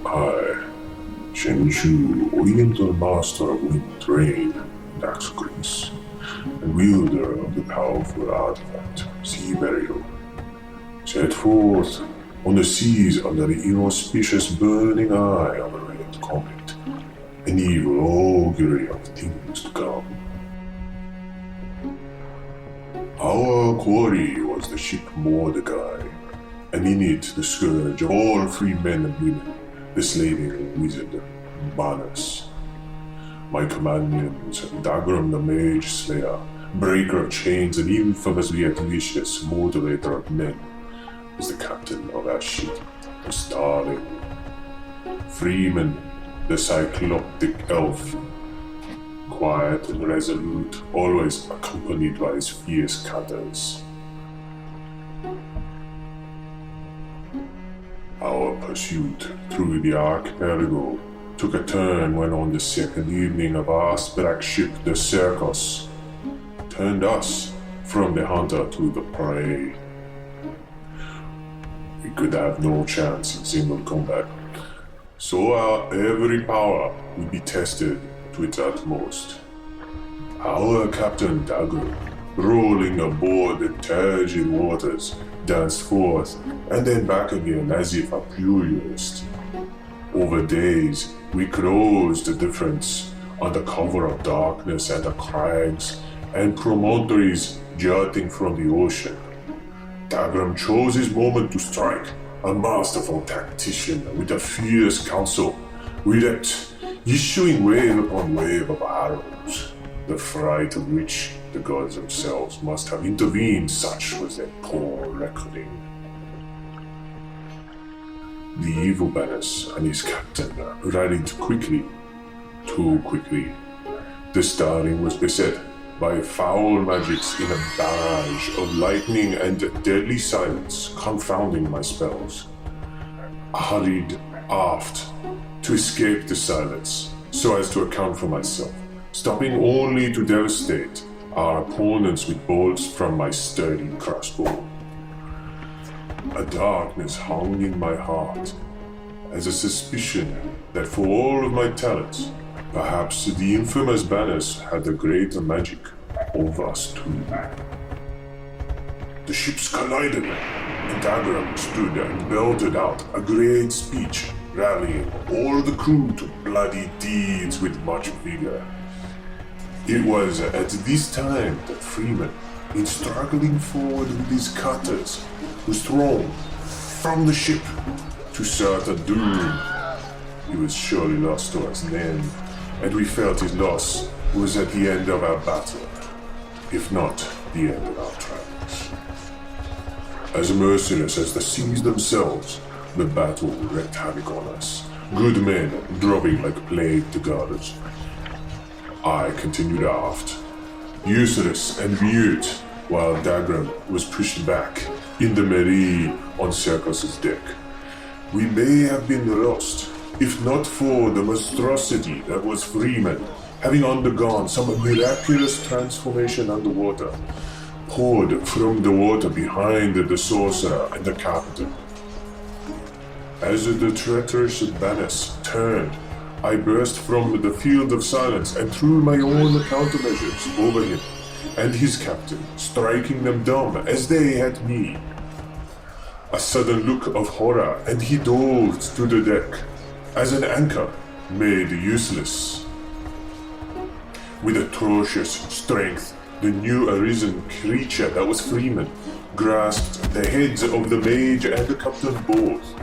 I, Shen Shu, Oriental Master of Wind, Rain, and Axe Grease, and wielder of the powerful artifact, Sea Burial, set forth on the seas under the inauspicious burning eye of a red comet, an evil augury of things to come. Our quarry was the ship Mordecai, and in it the scourge of all free men and women, the slaving wizard Manus. My companions, Dagram the Mage Slayer, breaker of chains and infamously yet vicious motivator of men, was the captain of our ship, the Starling. Freeman, the cycloptic elf, quiet and resolute, always accompanied by his fierce cutters. Our pursuit through the archipelago took a turn when on the second evening a vast black ship, the Circus, turned us from the hunter to the prey. We could have no chance in single combat, so our every power would be tested to its utmost. Our Captain Dagger, rolling aboard the turgid waters, danced forth and then back again as if a purist. Over days, we closed the difference under cover of darkness and the crags and promontories jutting from the ocean. Dagram chose his moment to strike, a masterful tactician with a fierce counsel, with it issuing wave upon wave of arrows, the fright of which the gods themselves must have intervened, such was their poor reckoning. The evil Banus and his captain rallied quickly, too quickly. The Starling was beset by foul magics in a barrage of lightning and deadly silence, confounding my spells. I hurried aft to escape the silence, so as to account for myself, stopping only to devastate our opponents with bolts from my sturdy crossbow. A darkness hung in my heart, as a suspicion that for all of my talents, perhaps the infamous Banus had a greater magic over us too. The ships collided, and Dagram stood and belted out a great speech, rallying all the crew to bloody deeds with much vigor. It was at this time that Freeman, in struggling forward with his cutters, was thrown from the ship to certain doom. He was surely lost to us then, and we felt his loss was at the end of our battle, if not the end of our travels. As merciless as the seas themselves, the battle wreaked havoc on us, good men dropping like plague to goddess. I continued aft, useless and mute, while Dagram was pushed back in the melee on Circus's deck. We may have been lost, if not for the monstrosity that was Freeman, having undergone some miraculous transformation underwater, poured from the water behind the sorcerer and the captain. As the treacherous Banus turned, I burst from the field of silence and threw my own countermeasures over him and his captain, striking them dumb as they had me. A sudden look of horror, and he dove to the deck, as an anchor made useless. With atrocious strength, the new arisen creature that was Freeman grasped the heads of the mage and the captain both,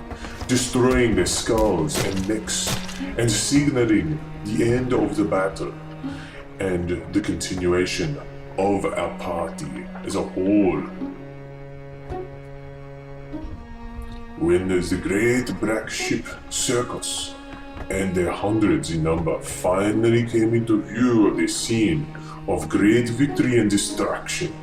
destroying their skulls and necks, and signaling the end of the battle, and the continuation of our party as a whole. When the great black ship Circus and their hundreds in number finally came into view of this scene of great victory and destruction,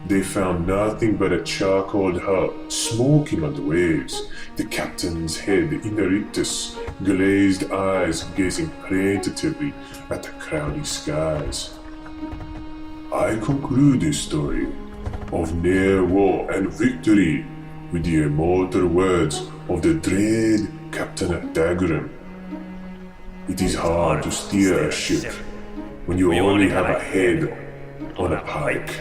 they found nothing but a charcoal hull smoking on the waves, the captain's head in Erictus, glazed eyes gazing plaintively at the cloudy skies. I conclude this story of near war and victory with the immortal words of the dread Captain Dagurum. It is hard to steer a ship when you only have a head on a pike.